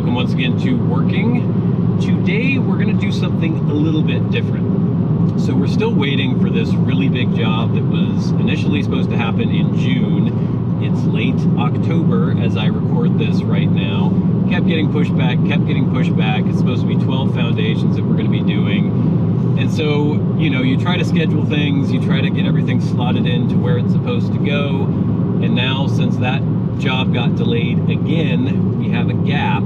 welcome once again to Working. Today we're going to do something a little bit different. So we're still waiting for this really big job that was initially supposed to happen in June. It's late October as I record this right now. Kept getting pushed back, It's supposed to be 12 foundations that we're going to be doing. And so, you know, you try to schedule things, you try to get everything slotted in to where it's supposed to go. And now, since that job got delayed again, we have a gap.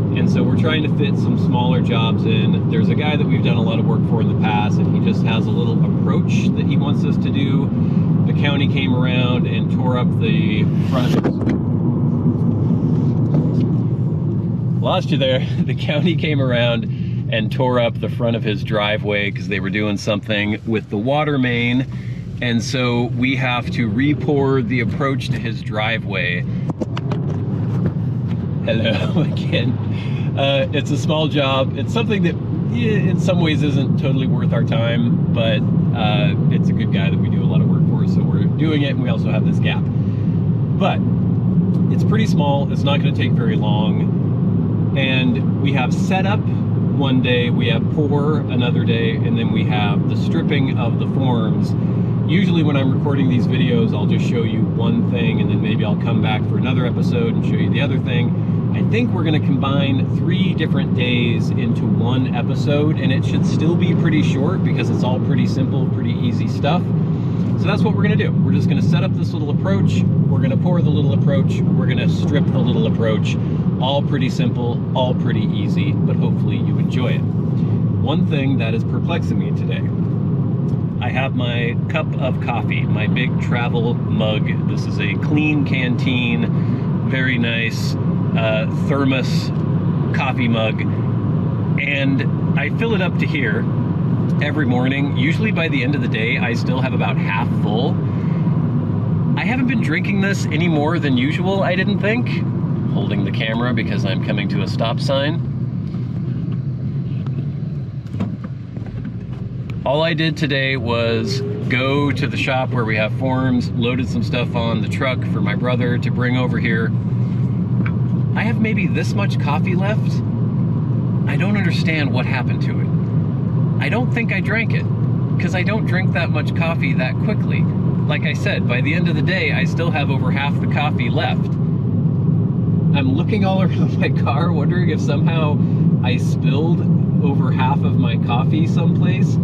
And so we're trying to fit some smaller jobs in. There's a guy that we've done a lot of work for in the past, and he just has a little approach that he wants us to do. The county came around and tore up the front of his... Lost you there. The county came around and tore up the front of his driveway because they were doing something with the water main. And so we have to re-pour the approach to his driveway. Hello again. It's a small job. It's something that in some ways isn't totally worth our time, but it's a good guy that we do a lot of work for, so we're doing it, and we also have this gap. But it's pretty small. It's not going to take very long. And we have setup one day, we have pour another day, and then we have the stripping of the forms. Usually when I'm recording these videos, I'll just show you one thing, and then maybe I'll come back for another episode and show you the other thing. I think we're going to combine 3 different days into one episode, and it should still be pretty short because it's all pretty simple, pretty easy stuff. So that's what we're going to do. We're just going to set up this little approach, we're going to pour the little approach, we're going to strip the little approach. All pretty simple, all pretty easy, but hopefully you enjoy it. One thing that is perplexing me today, I have my cup of coffee, my big travel mug. This is a Clean Canteen, very nice thermos coffee mug, and I fill it up to here every morning. Usually by the end of the day, I still have about half full. I haven't been drinking this any more than usual, I didn't think. Holding the camera because I'm coming to a stop sign. All I did today was go to the shop where we have forms, loaded some stuff on the truck for my brother to bring over here. I have maybe this much coffee left. I don't understand what happened to it. I don't think I drank it, because I don't drink that much coffee that quickly. Like I said, by the end of the day, I still have over half the coffee left. I'm looking all around my car, wondering if somehow I spilled over half of my coffee someplace.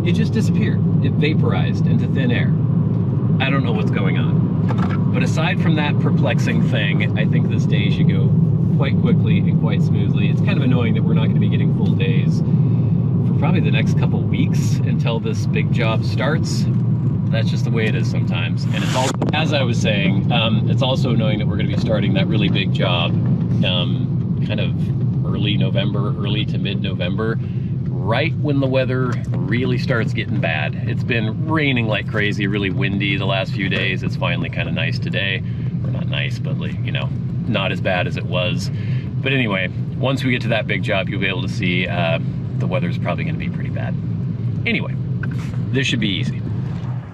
It just disappeared. It vaporized into thin air. I don't know what's going on. But aside from that perplexing thing, I think this day should go quite quickly and quite smoothly. It's kind of annoying that we're not going to be getting full days for probably the next couple weeks until this big job starts. That's just the way it is sometimes. And it's also, as I was saying, it's also annoying that we're going to be starting that really big job kind of early November, early to mid-November, right when the weather really starts getting bad. It's been raining like crazy, really windy the last few days. It's finally kind of nice today. Or not nice, but like, you know, not as bad as it was. But anyway, once we get to that big job, you'll be able to see the weather's probably going to be pretty bad. Anyway, this should be easy.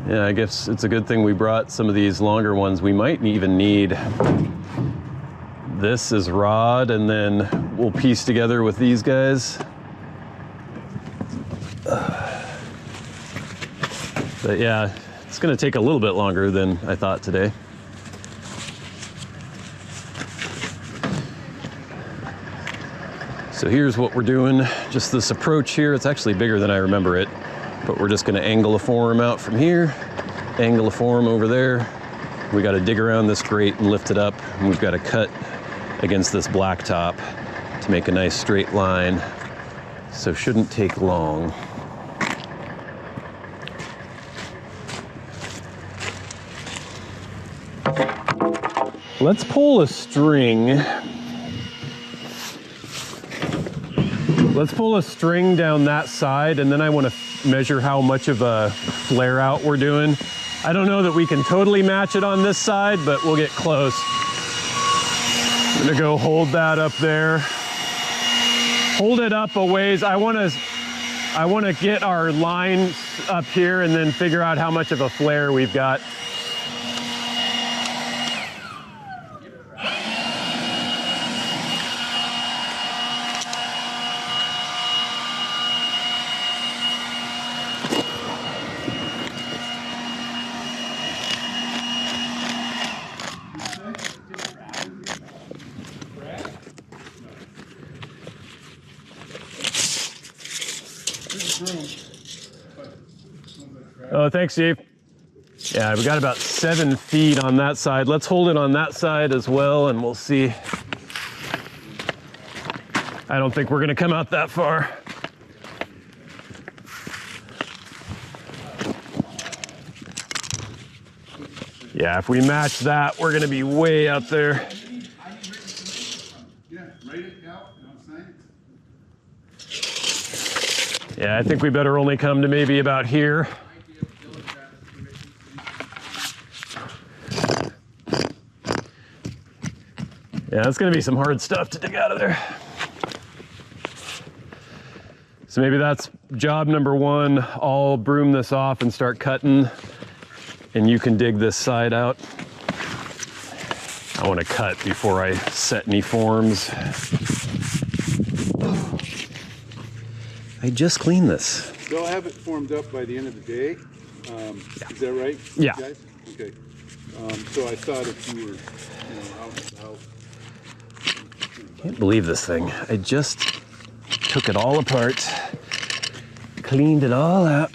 Yeah, I guess it's a good thing we brought some of these longer ones. We might even need this as rod, and then we'll piece together with these guys. But yeah, it's gonna take a little bit longer than I thought today. So here's what we're doing. Just this approach here. It's actually bigger than I remember it. But we're just gonna angle a form out from here, angle a form over there. We gotta dig around this grate and lift it up. And we've gotta cut against this blacktop to make a nice straight line. So shouldn't take long. Let's pull a string. Let's pull a string down that side, and then I want to measure how much of a flare out we're doing. I don't know that we can totally match it on this side, but we'll get close. I'm gonna go hold that up there. Hold it up a ways. I want to get our line up here and then figure out how much of a flare we've got. Oh, thanks, Steve. Yeah, we got about 7 feet on that side. Let's hold it on that side as well, and we'll see. I don't think we're gonna come out that far. Yeah, if we match that, we're gonna be way out there. Yeah, I think we better only come to maybe about here. Yeah, it's gonna be some hard stuff to dig out of there. So maybe that's job number 1. I'll broom this off and start cutting, and you can dig this side out. I want to cut before I set any forms. I just cleaned this. They'll have it formed up by the end of the day. Yeah. Is that right? Yeah. Guys? Okay. So I thought if you were, out. Can't believe this thing. I just took it all apart, cleaned it all out.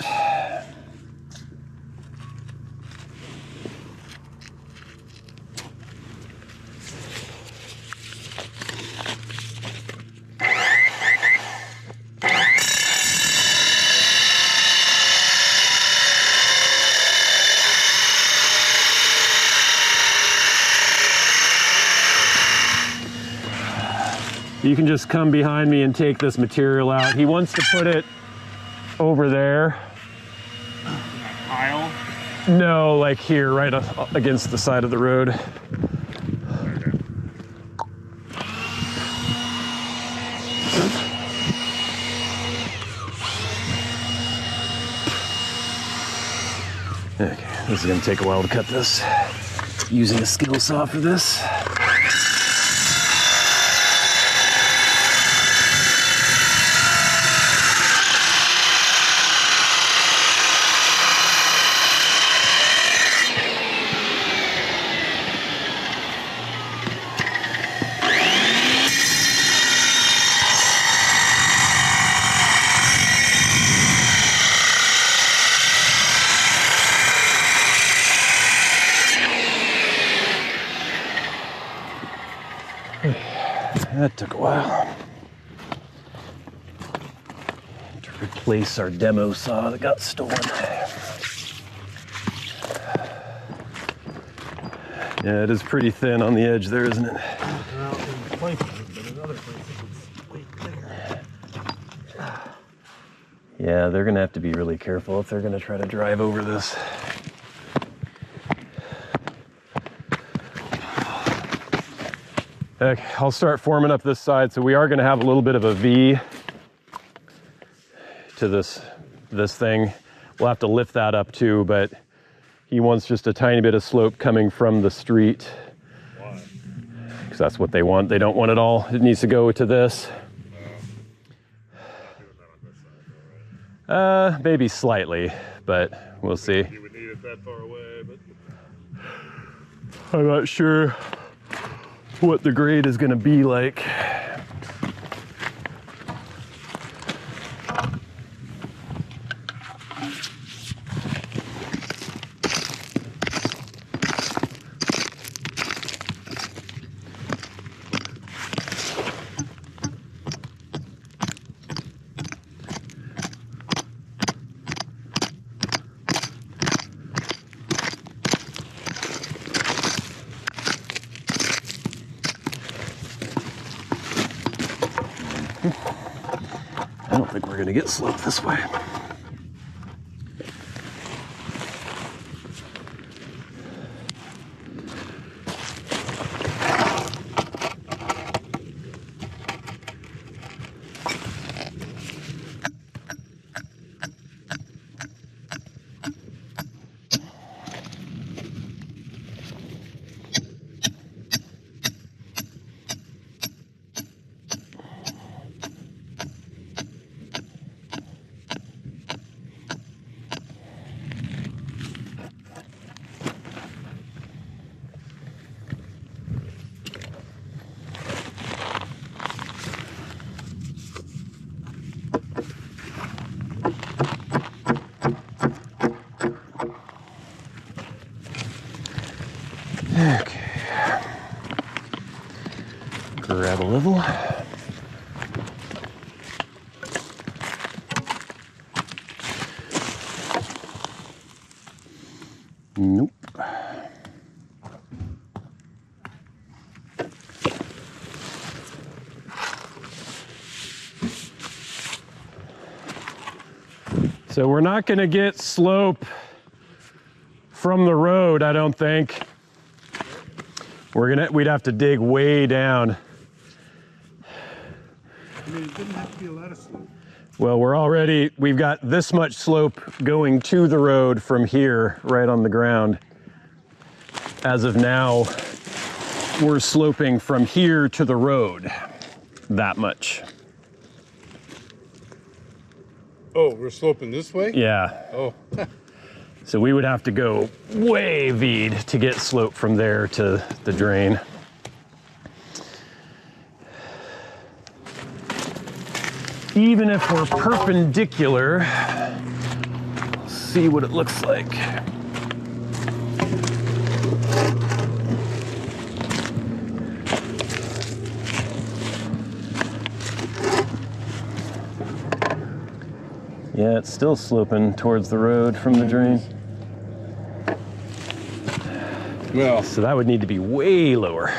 You can just come behind me and take this material out. He wants to put it over there. Aisle? No, like here, right against the side of the road. Okay, this is gonna take a while to cut this. Using a skill saw for this. That took a while. To replace our demo saw that got stolen. Yeah, it is pretty thin on the edge there, isn't it? Well, in places, but in other places it's way bigger. Yeah, they're gonna have to be really careful if they're gonna try to drive over this. Okay, I'll start forming up this side. So we are gonna have a little bit of a V to this thing. We'll have to lift that up too, but he wants just a tiny bit of slope coming from the street. Why? Because that's what they want. They don't want it all. It needs to go to this. Maybe slightly, but we'll see. You would need it that far away, but I'm not sure what the grade is going to be like. I don't think we're going to get slope this way. Grab a level. Nope. So we're not going to get slope from the road, I don't think. We'd have to dig way down. I mean, it didn't have to be a lot of slope. Well, we've got this much slope going to the road from here, right on the ground. As of now, we're sloping from here to the road, that much. Oh, we're sloping this way? Yeah. Oh. So we would have to go way V'd to get slope from there to the drain. Even if we're perpendicular, let's see what it looks like. Yeah, it's still sloping towards the road from the drain. Well, So that would need to be way lower.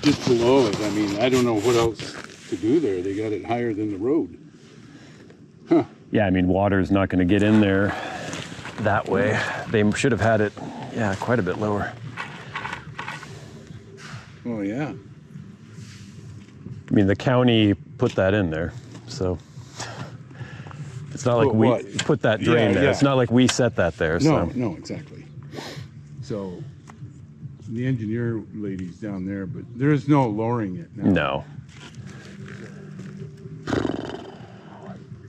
just below it. I mean, I don't know what else to do there. They got it higher than the road. Huh. Yeah, I mean, water's not going to get in there that way. They should have had it, yeah, quite a bit lower. Oh, yeah. I mean, the county put that in there, so it's not like Put we what? put that drain Yeah, there. yeah. It's not like we set that there. No, So. no, exactly. So the engineer lady's down there, but there is no lowering it now. No.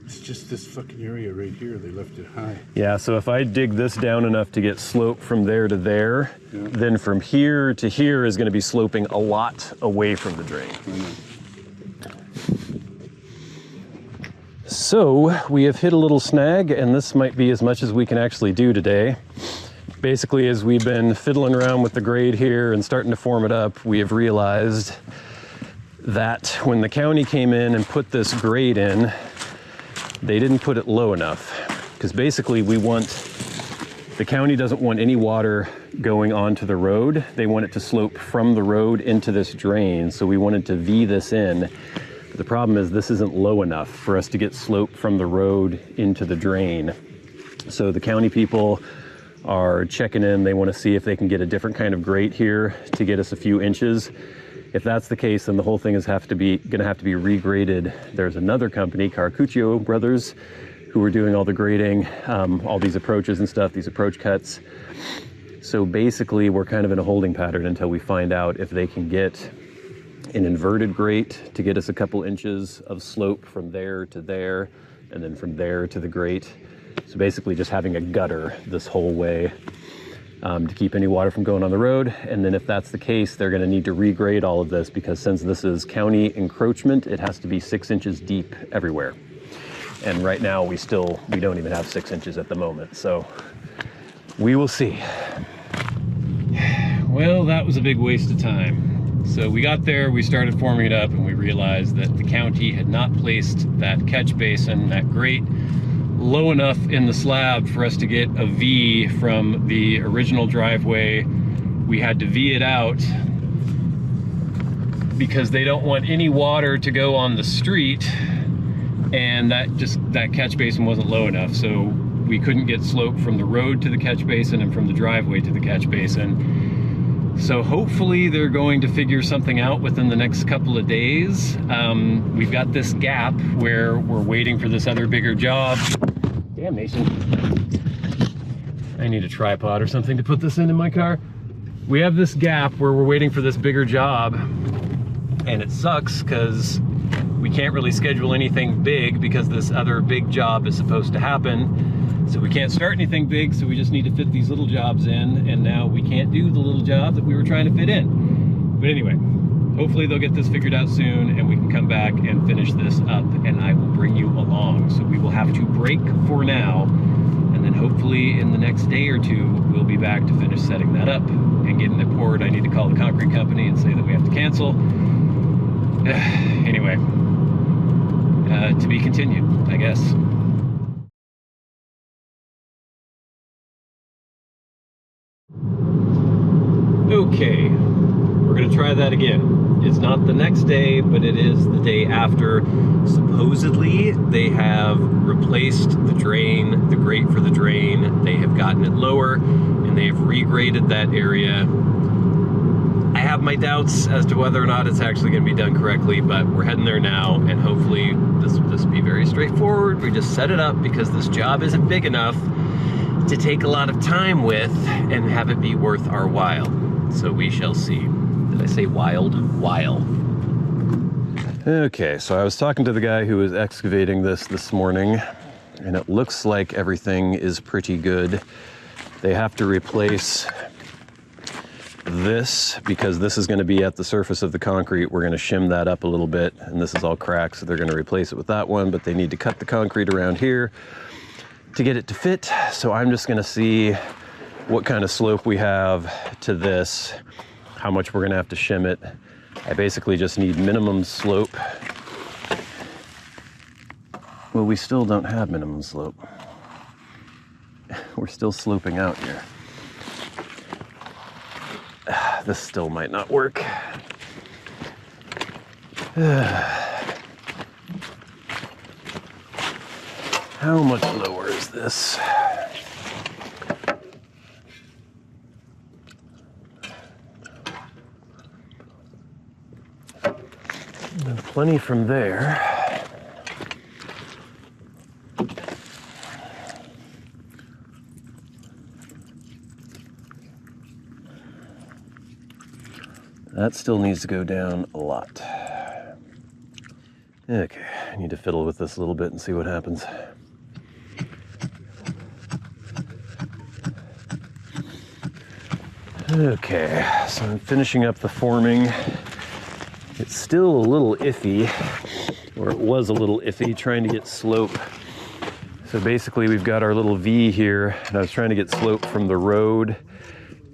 It's just this fucking area right here. They left it high. Yeah, so if I dig this down enough to get slope from there to there, Yeah. then from here to here is going to be sloping a lot away from the drain. I know. So we have hit a little snag, and this might be as much as we can actually do today. Basically, as we've been fiddling around with the grade here and starting to form it up, we have realized that when the county came in and put this grade in, they didn't put it low enough. Because basically the county doesn't want any water going onto the road. They want it to slope from the road into this drain. So we wanted to V this in. The problem is this isn't low enough for us to get slope from the road into the drain. So the county people are checking in. They want to see if they can get a different kind of grate here to get us a few inches. If that's the case, then the whole thing is going to have to be regraded. There's another company, Carcuccio Brothers, who are doing all the grading, all these approaches and stuff, these approach cuts. So basically, we're kind of in a holding pattern until we find out if they can get an inverted grate to get us a couple inches of slope from there to there, and then from there to the grate. So basically just having a gutter this whole way to keep any water from going on the road. And then if that's the case, they're going to need to regrade all of this, because since this is county encroachment, it has to be 6 inches deep everywhere. And right now we don't even have 6 inches at the moment. So we will see. Well, that was a big waste of time. So we got there, we started forming it up, and we realized that the county had not placed that catch basin, that grate, low enough in the slab for us to get a V from the original driveway. We had to V it out because they don't want any water to go on the street, and that catch basin wasn't low enough. So we couldn't get slope from the road to the catch basin and from the driveway to the catch basin. So hopefully they're going to figure something out within the next couple of days. We've got this gap where we're waiting for this other bigger job. Damn, Mason. I need a tripod or something to put this in my car. We have this gap where we're waiting for this bigger job, and it sucks because we can't really schedule anything big because this other big job is supposed to happen. So we can't start anything big, so we just need to fit these little jobs in, and now we can't do the little job that we were trying to fit in. But anyway, hopefully they'll get this figured out soon, and we can come back and finish this up, and I will bring you along. So we will have to break for now, and then And hopefully in the next day or two, we'll be back to finish setting that up and getting it poured. I need to call the concrete company and say that we have to cancel. Anyway, to be continued, I guess. Okay, we're gonna try that again. It's not the next day, but it is the day after. Supposedly, they have replaced the drain, the grate for the drain. They have gotten it lower, and they have regraded that area. I have my doubts as to whether or not it's actually gonna be done correctly, but we're heading there now, and hopefully this will just be very straightforward. We just set it up because this job isn't big enough to take a lot of time with and have it be worth our while. So we shall see. Did I say wild? While. Okay, so I was talking to the guy who was excavating this morning, and it looks like everything is pretty good. They have to replace this because this is going to be at the surface of the concrete. We're going to shim that up a little bit, and this is all cracked, so they're going to replace it with that one, but they need to cut the concrete around here to get it to fit. So I'm just going to see what kind of slope we have to this, how much we're going to have to shim it. I basically just need minimum slope. Well, we still don't have minimum slope. We're still sloping out here. This still might not work. How much lower is this? Plenty from there. That still needs to go down a lot. Okay, I need to fiddle with this a little bit and see what happens. Okay, so I'm finishing up the forming. It's still a little iffy, or it was a little iffy, trying to get slope. So basically we've got our little V here, and I was trying to get slope from the road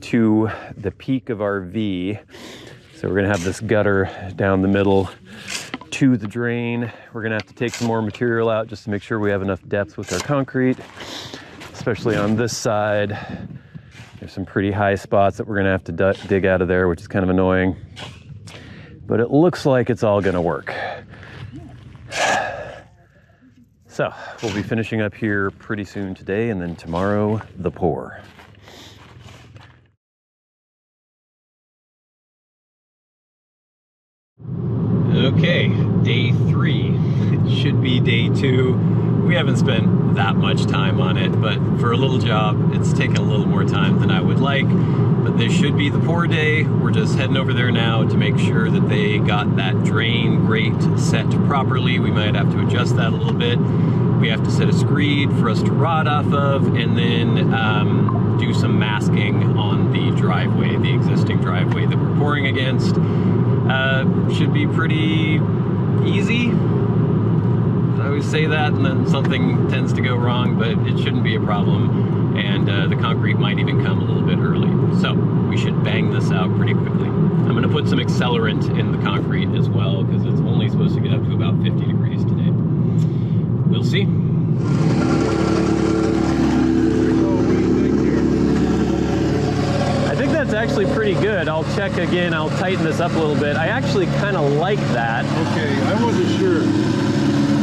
to the peak of our V. So we're gonna have this gutter down the middle to the drain. We're gonna have to take some more material out just to make sure we have enough depth with our concrete, especially on this side. There's some pretty high spots that we're gonna have to dig out of there, which is kind of annoying. But it looks like it's all gonna work. So we'll be finishing up here pretty soon today, and then tomorrow, the pour. Okay, day 3. It should be day 2. We haven't spent that much time on it, but for a little job, it's taken a little more time than I would like. But this should be the pour day. We're just heading over there now to make sure that they got that drain grate set properly. We might have to adjust that a little bit. We have to set a screed for us to rod off of, and then do some masking on the driveway, the existing driveway that we're pouring against. Should be pretty easy. I always say that, and then something tends to go wrong, but it shouldn't be a problem. And the concrete might even come a little bit early. So we should bang this out pretty quickly. I'm gonna put some accelerant in the concrete as well, because it's only supposed to get up to about 50 degrees today. We'll see. I think that's actually pretty good. I'll check again, I'll tighten this up a little bit. I actually kind of like that. Okay, I wasn't sure.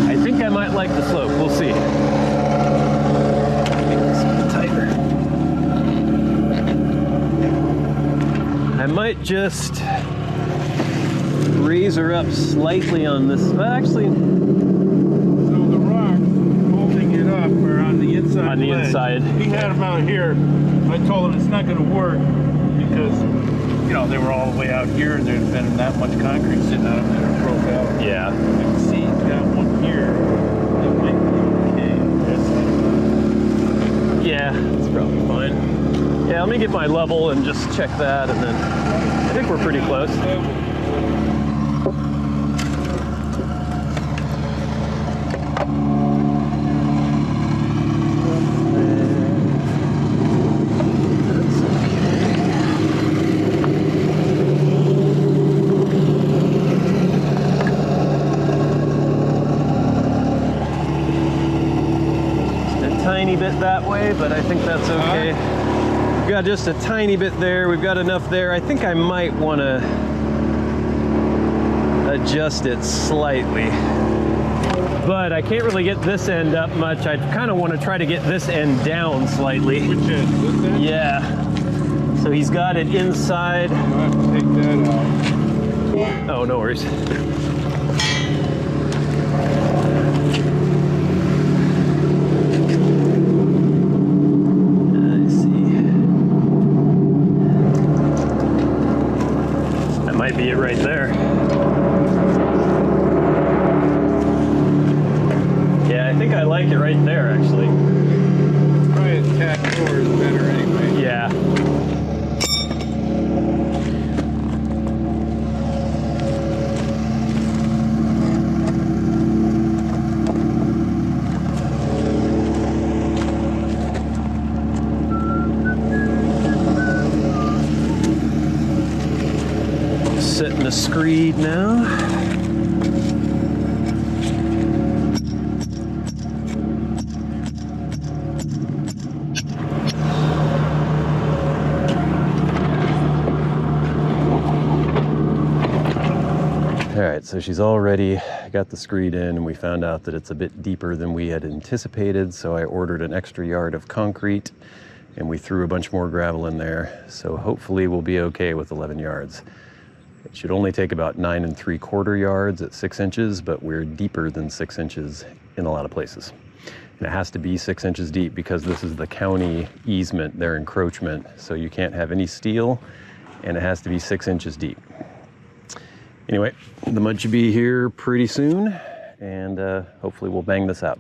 I think I might like the slope. We'll see. Make this a little tighter. I might just raise her up slightly on this. Well, actually, So the rock holding it up, or on the inside. On the ledge, inside. He had them out here. I told him it's not going to work because, you know, they were all the way out here, and there's been that much concrete sitting out there and broke out. yeah. You can see he's got one here. That might be okay. Yeah, it's probably fine. Yeah, let me get my level and just check that, and then I think we're pretty close. that way, but I think that's okay. We've got just a tiny bit there. We've got enough there. I think I might want to adjust it slightly. But I can't really get this end up much. I kind of want to try to get this end down slightly. Which end? This end? Yeah. So he's got it inside. I'll have to take that out. Oh, no worries. I see. That might be it right there. Yeah, I think I like it right there, actually. Probably a tad lower is better anyway. Yeah. Setting the screed now. All right, so she's already got the screed in, and we found out that it's a bit deeper than we had anticipated, so I ordered an extra yard of concrete, and we threw a bunch more gravel in there, so hopefully we'll be okay with 11 yards. It should only take about 9 3/4 yards at 6 inches, but we're deeper than 6 inches in a lot of places. And it has to be 6 inches deep because this is the county easement, their encroachment, so you can't have any steel, and it has to be 6 inches deep. Anyway, the mud should be here pretty soon, and hopefully we'll bang this out.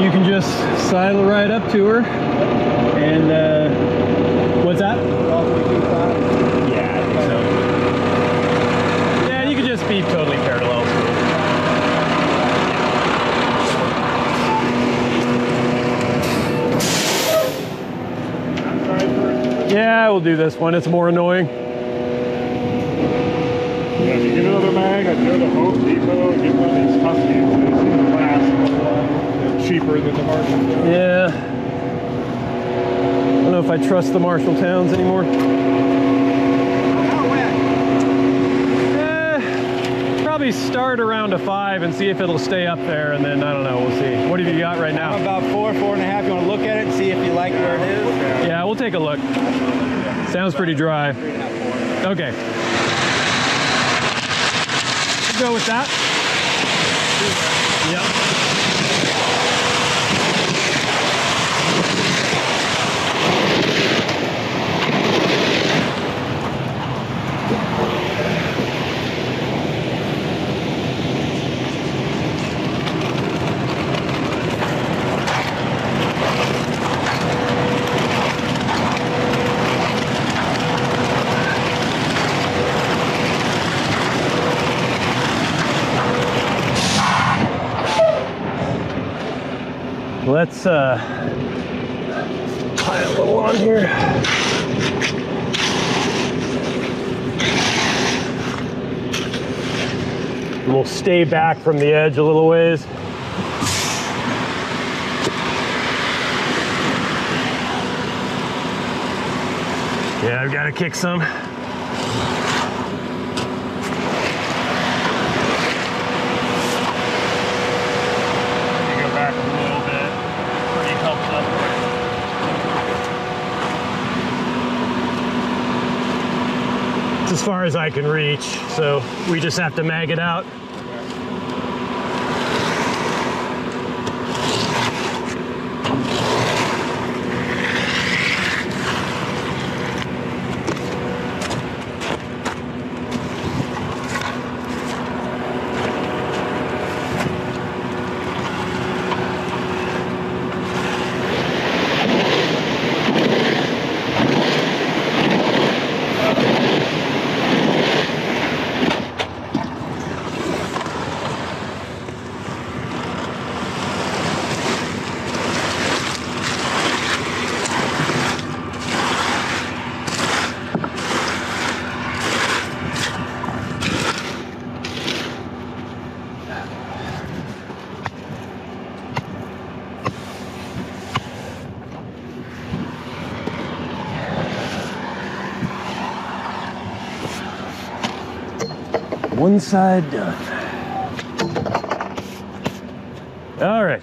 You can just sidle right up to her, and what's that? Yeah, I think so. Yeah, you can just be totally parallel. Yeah, we'll do this one. It's more annoying. Yeah, if you get another mag, I'd go to Home Depot and get one of these Huskies. They seem to last a while. They're cheaper than the Marshall. Yeah. I don't know if I trust the Marshall towns anymore. Probably start around a 5 and see if it'll stay up there, and then I don't know, we'll see. What have you got right now? I'm about 4.5. You want to look at it and see if you like where it is? Yeah, we'll take a look. Sounds pretty dry. 3.5, 4. Okay. Go with that. Yep. Let's tie a little on here. And we'll stay back from the edge a little ways. Yeah, I've got to kick some. As far as I can reach, so we just have to mag it out. One side done. All right.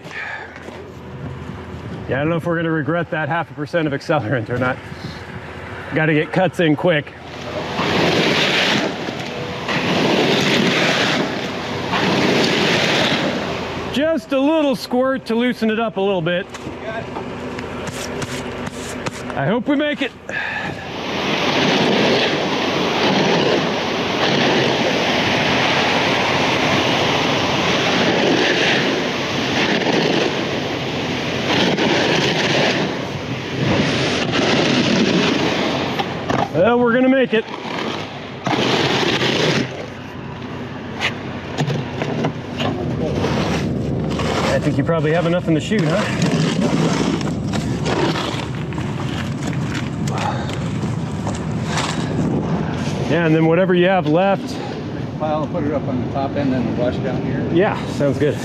Yeah, I don't know if we're gonna regret that 0.5% of accelerant or not. Got to get cuts in quick. Just a little squirt to loosen it up a little bit. I hope we make it. Well, we're gonna make it. I think you probably have enough in the chute, huh? Yeah, and then whatever you have left. I'll put it up on the top end and wash down here. Yeah, sounds good.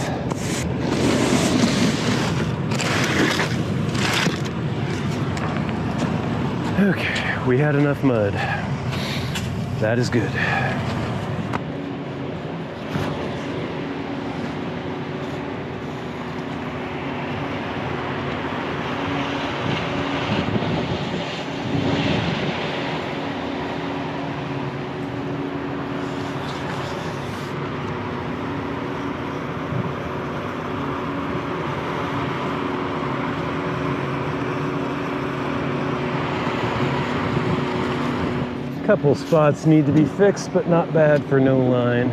Okay, we had enough mud. That is good. Couple spots need to be fixed, but not bad for no line.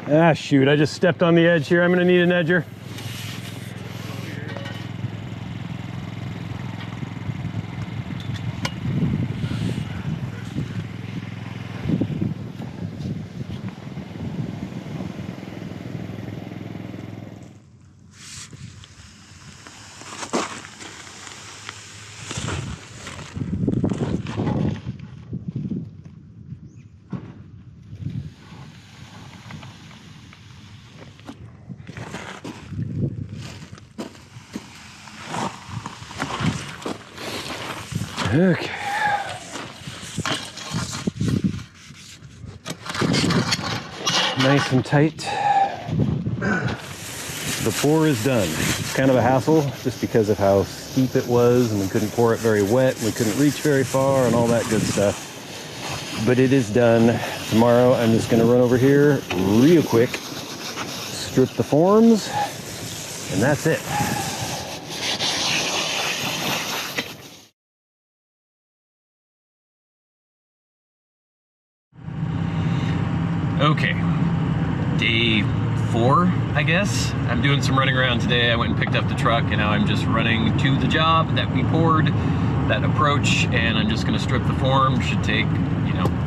Ah, shoot, I just stepped on the edge here. I'm gonna need an edger. Okay. Nice and tight. The pour is done. It's kind of a hassle just because of how steep it was, and we couldn't pour it very wet, and we couldn't reach very far and all that good stuff. But it is done. Tomorrow I'm just gonna run over here real quick, strip the forms, and that's it. Okay, day 4, I guess. I'm doing some running around today. I went and picked up the truck, and now I'm just running to the job that we poured, that approach, and I'm just gonna strip the form. Should take,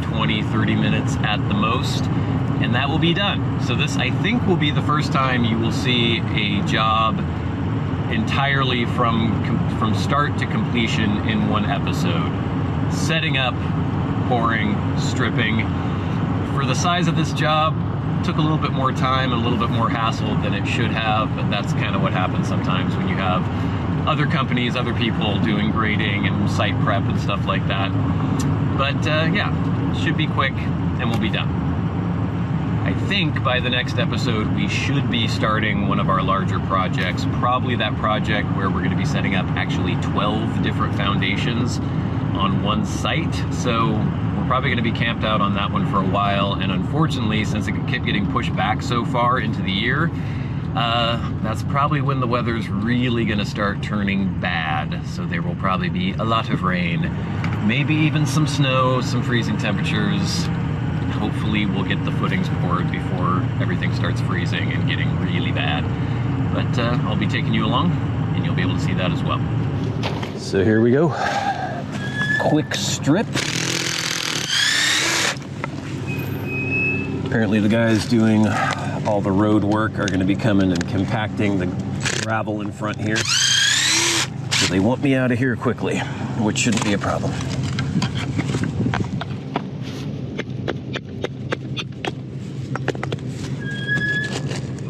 20, 30 minutes at the most, and that will be done. So this, I think, will be the first time you will see a job entirely from start to completion in one episode. Setting up, pouring, stripping. For the size of this job, took a little bit more time and a little bit more hassle than it should have, but that's kind of what happens sometimes when you have other companies, other people doing grading and site prep and stuff like that. But yeah, should be quick and we'll be done. I think by the next episode, we should be starting one of our larger projects, probably that project where we're gonna be setting up actually 12 different foundations on one site. So we're probably going to be camped out on that one for a while, and unfortunately, since it kept getting pushed back so far into the year, That's probably when the weather's really gonna start turning bad. So there will probably be a lot of rain, maybe even some snow, some freezing temperatures. Hopefully we'll get the footings poured before everything starts freezing and getting really bad. But I'll be taking you along and you'll be able to see that as well. So here we go. Quick strip. Apparently the guys doing all the road work are going to be coming and compacting the gravel in front here. So they want me out of here quickly, which shouldn't be a problem.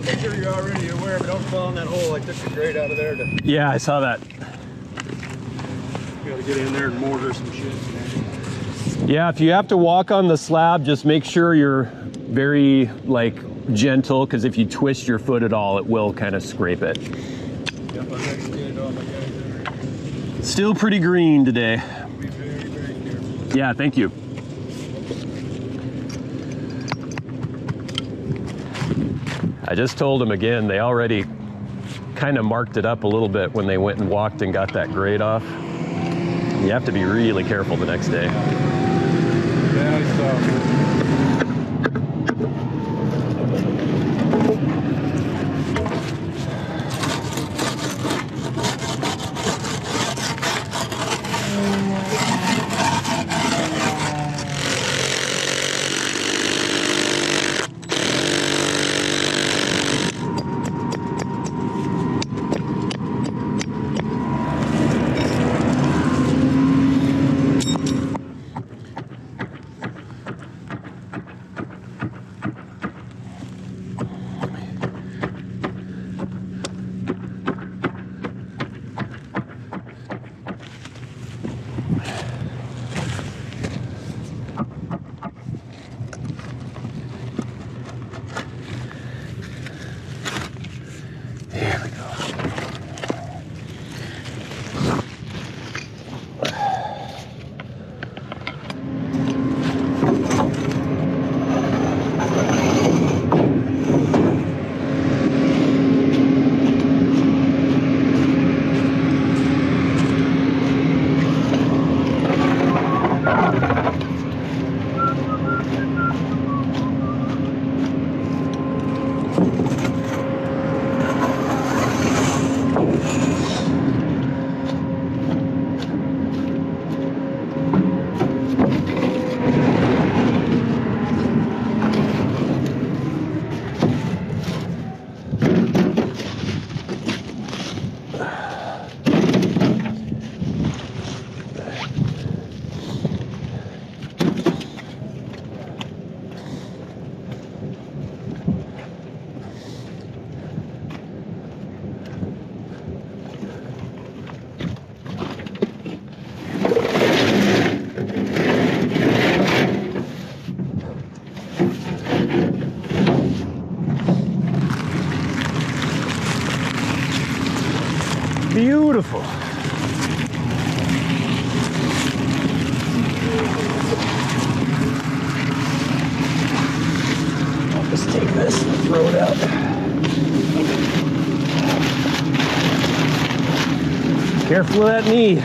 Make sure you're already aware, but don't fall in that hole. I took the grate out of there to... Yeah, I saw that. You gotta get in there and mortar some shit. Yeah, if you have to walk on the slab, just make sure you're very gentle, because if you twist your foot at all, it will kind of scrape it. Yep, I excavated all my guys in there. Still pretty green today. Be very, very careful. Yeah, thank you. I just told them again, they already kind of marked it up a little bit when they went and walked and got that grade off. You have to be really careful the next day. Yeah, I saw. Beautiful. I'll just take this and throw it out. Careful of that knee.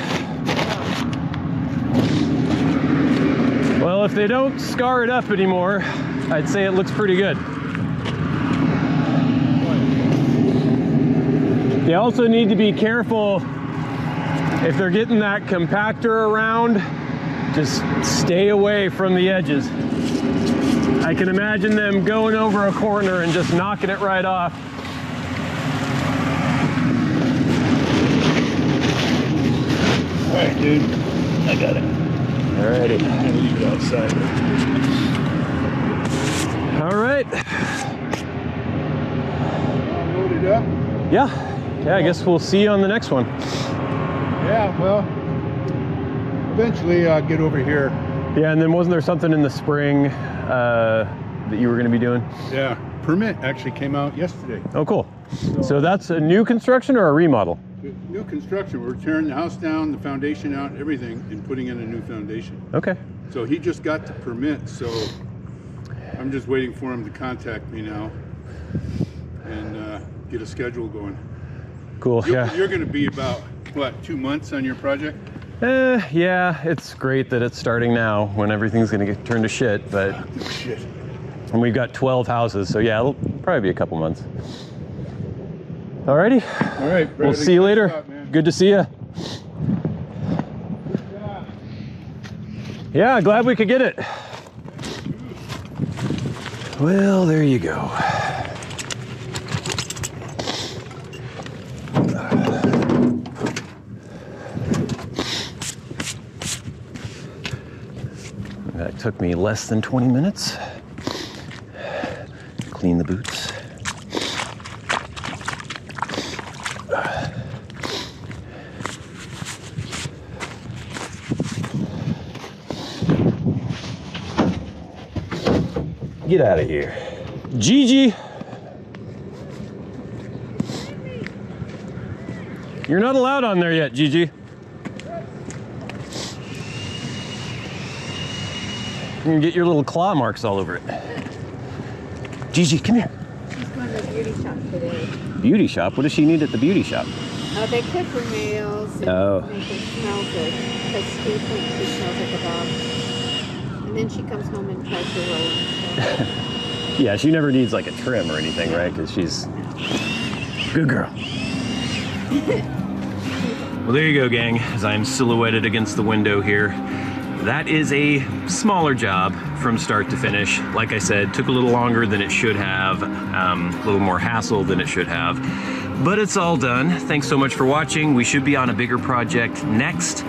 Well, if they don't scar it up anymore, I'd say it looks pretty good. You also need to be careful if they're getting that compactor around, just stay away from the edges. I can imagine them going over a corner and just knocking it right off. All right, dude. I got it. Alrighty. I'll leave it outside. All right. Loaded up. Yeah. Yeah, I guess we'll see you on the next one. Yeah, well, eventually I'll get over here. Yeah, and then wasn't there something in the spring that you were going to be doing? Yeah, permit actually came out yesterday. Oh, cool. So that's a new construction or a remodel? New construction. We're tearing the house down, the foundation out, everything, and putting in a new foundation. Okay. So he just got the permit, so I'm just waiting for him to contact me now. and get a schedule going. Cool. Yeah. You're going to be about, what, 2 months on your project? Yeah, it's great that it's starting now when everything's gonna get turned to shit, but Shit. and we've got 12 houses, so yeah, it'll probably be a couple months. Alrighty. All right. We'll see you later. Thanks a lot, man. Good to see you. Yeah, glad we could get it. Well, there you go. That took me less than 20 minutes. Clean the boots. Get out of here. Gigi! You're not allowed on there yet, Gigi. You're gonna get your little claw marks all over it. Gigi, come here. She's going to the beauty shop today. Beauty shop? What does she need at the beauty shop? Oh, they cook her meals and make her smell good. Because Stu thinks she smells like a dog. And then she comes home and tries to roll and stuff. Yeah, she never needs like a trim or anything, right? Because she's good girl. Well, there you go, gang. As I'm silhouetted against the window here. That is a smaller job from start to finish. Like I said, took a little longer than it should have, a little more hassle than it should have, but it's all done. Thanks so much for watching. We should be on a bigger project next.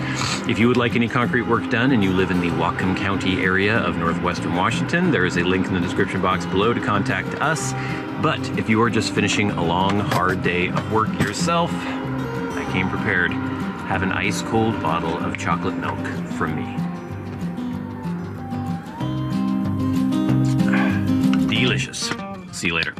If you would like any concrete work done and you live in the Whatcom County area of northwestern Washington, there is a link in the description box below to contact us. But if you are just finishing a long, hard day of work yourself, I came prepared. Have an ice cold bottle of chocolate milk from me. Delicious. See you later.